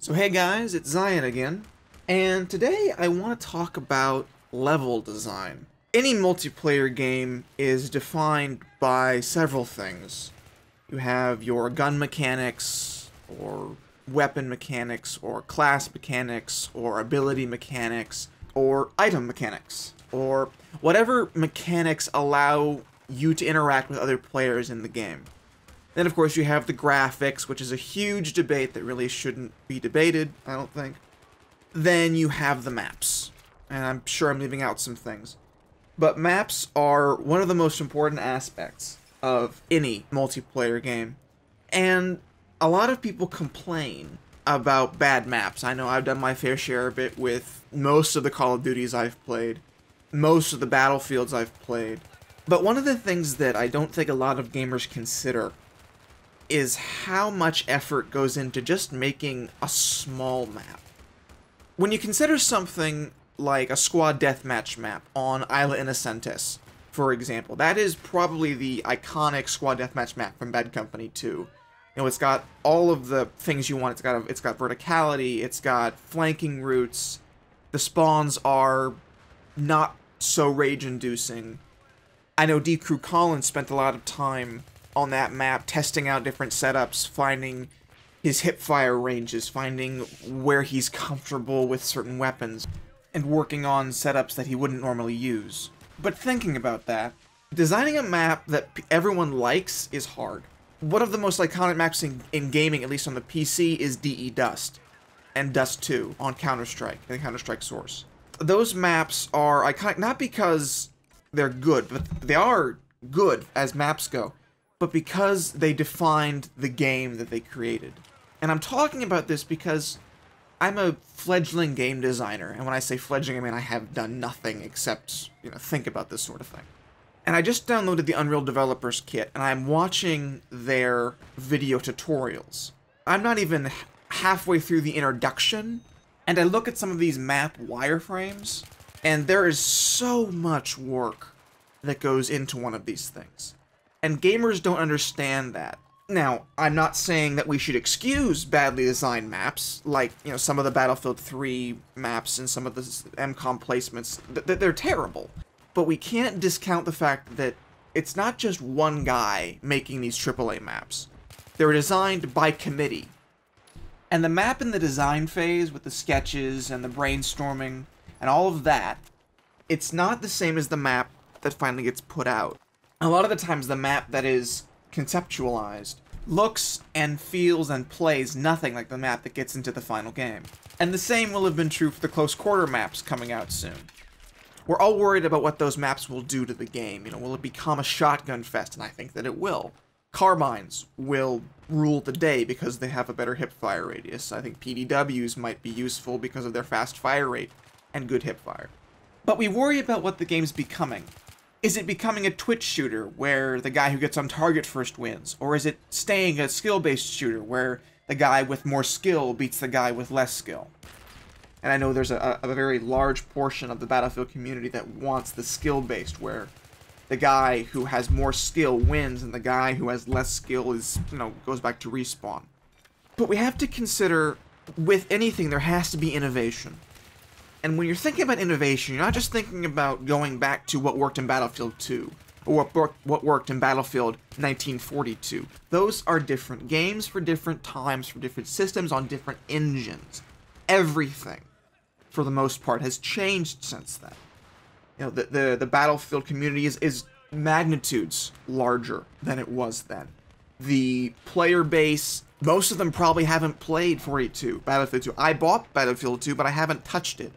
So hey guys, it's Zion again, and today I want to talk about level design. Any multiplayer game is defined by several things. You have your gun mechanics, or weapon mechanics, or class mechanics, or ability mechanics, or item mechanics, or whatever mechanics allow you to interact with other players in the game. Then, of course, you have the graphics, which is a huge debate that really shouldn't be debated, I don't think. Then you have the maps, and I'm sure I'm leaving out some things. But maps are one of the most important aspects of any multiplayer game. And a lot of people complain about bad maps. I know I've done my fair share of it with most of the Call of Duties I've played, most of the Battlefields I've played. But one of the things that I don't think a lot of gamers consider is how much effort goes into just making a small map. When you consider something like a squad deathmatch map on Isla Inocentes, for example, that is probably the iconic squad deathmatch map from Bad Company 2. You know, it's got all of the things you want. It's got verticality, it's got flanking routes, the spawns are not so rage-inducing. I know D. Crew Collins spent a lot of time on that map, testing out different setups, finding his hipfire ranges, finding where he's comfortable with certain weapons, and working on setups that he wouldn't normally use. But thinking about that, designing a map that everyone likes is hard. One of the most iconic maps in gaming, at least on the PC, is DE Dust, and Dust 2 on Counter-Strike, and Counter-Strike Source. Those maps are iconic not because they're good, but they are good as maps go, but because they defined the game that they created. And I'm talking about this because I'm a fledgling game designer, and when I say fledgling, I mean I have done nothing except, think about this sort of thing. And I just downloaded the Unreal Developers Kit, and I'm watching their video tutorials. I'm not even halfway through the introduction, and I look at some of these map wireframes, and there is so much work that goes into one of these things. And gamers don't understand that. Now, I'm not saying that we should excuse badly designed maps, like, some of the Battlefield 3 maps and some of the MCOM placements, they're terrible. But we can't discount the fact that it's not just one guy making these AAA maps. They're designed by committee. And the map in the design phase, with the sketches and the brainstorming and all of that, it's not the same as the map that finally gets put out. A lot of the times the map that is conceptualized looks and feels and plays nothing like the map that gets into the final game. And the same will have been true for the close quarter maps coming out soon. We're all worried about what those maps will do to the game. Will it become a shotgun fest? And I think that it will. Carbines will rule the day because they have a better hipfire radius. I think PDWs might be useful because of their fast fire rate and good hipfire. But we worry about what the game's becoming. Is it becoming a Twitch shooter, where the guy who gets on target first wins? Or is it staying a skill-based shooter, where the guy with more skill beats the guy with less skill? And I know there's a very large portion of the Battlefield community that wants the skill-based, where the guy who has more skill wins, and the guy who has less skill is, goes back to respawn. But we have to consider, with anything, there has to be innovation. And when you're thinking about innovation, you're not just thinking about going back to what worked in Battlefield 2, or what worked in Battlefield 1942. Those are different games for different times, for different systems, on different engines. Everything, for the most part, has changed since then. The Battlefield community is magnitudes larger than it was then. The player base, most of them probably haven't played 42, Battlefield 2. I bought Battlefield 2, but I haven't touched it.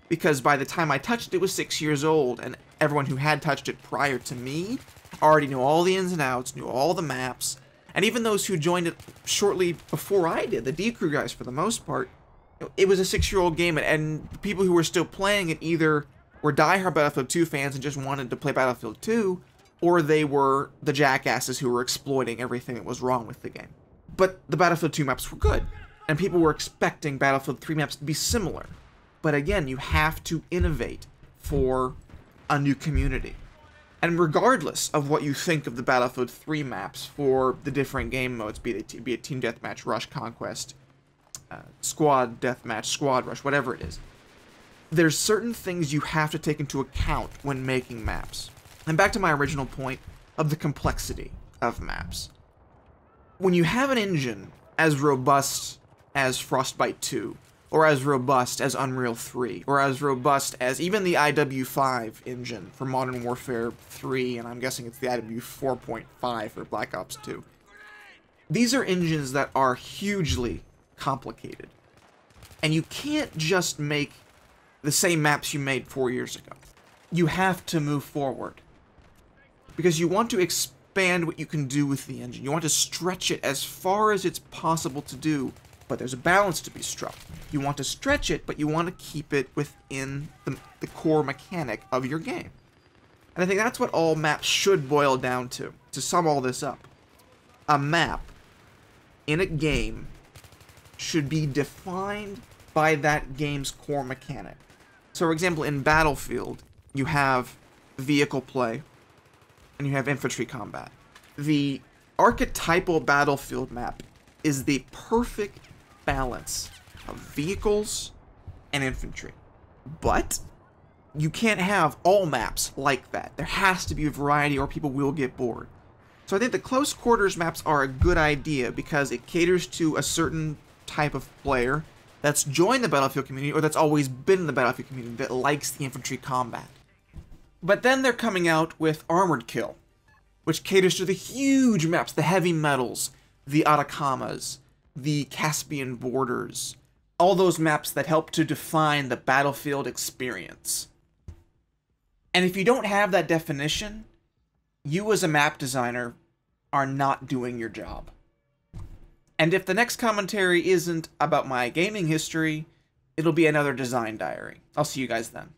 Because by the time I touched it, it was 6 years old, and everyone who had touched it prior to me already knew all the ins and outs, knew all the maps, and even those who joined it shortly before I did, the D-Crew guys for the most part, it was a 6-year-old game, and people who were still playing it either were diehard Battlefield 2 fans and just wanted to play Battlefield 2, or they were the jackasses who were exploiting everything that was wrong with the game. But the Battlefield 2 maps were good, and people were expecting Battlefield 3 maps to be similar. But again, you have to innovate for a new community. And regardless of what you think of the Battlefield 3 maps for the different game modes, be it Team Deathmatch, Rush, Conquest, squad deathmatch, squad rush, whatever it is. There's certain things you have to take into account when making maps. And back to my original point of the complexity of maps. When you have an engine as robust as Frostbite 2, or as robust as Unreal 3, or as robust as even the IW5 engine for Modern Warfare 3, and I'm guessing it's the IW 4.5 for Black Ops 2. These are engines that are hugely complicated. And you can't just make the same maps you made 4 years ago. You have to move forward. Because you want to expand what you can do with the engine. You want to stretch it as far as it's possible to do, but there's a balance to be struck. You want to stretch it, but you want to keep it within the core mechanic of your game. And I think that's what all maps should boil down to sum all this up. A map in a game should be defined by that game's core mechanic. So, for example, in Battlefield, you have vehicle play, and you have infantry combat. The archetypal Battlefield map is the perfect balance of vehicles and infantry. But you can't have all maps like that. There has to be a variety or people will get bored. So I think the close quarters maps are a good idea because it caters to a certain type of player that's joined the Battlefield community or that's always been in the Battlefield community that likes the infantry combat. But then they're coming out with Armored Kill, which caters to the huge maps, the heavy metals, the Atacamas, the Caspian borders, all those maps that help to define the Battlefield experience. And if you don't have that definition, you as a map designer are not doing your job. And if the next commentary isn't about my gaming history, it'll be another design diary. I'll see you guys then.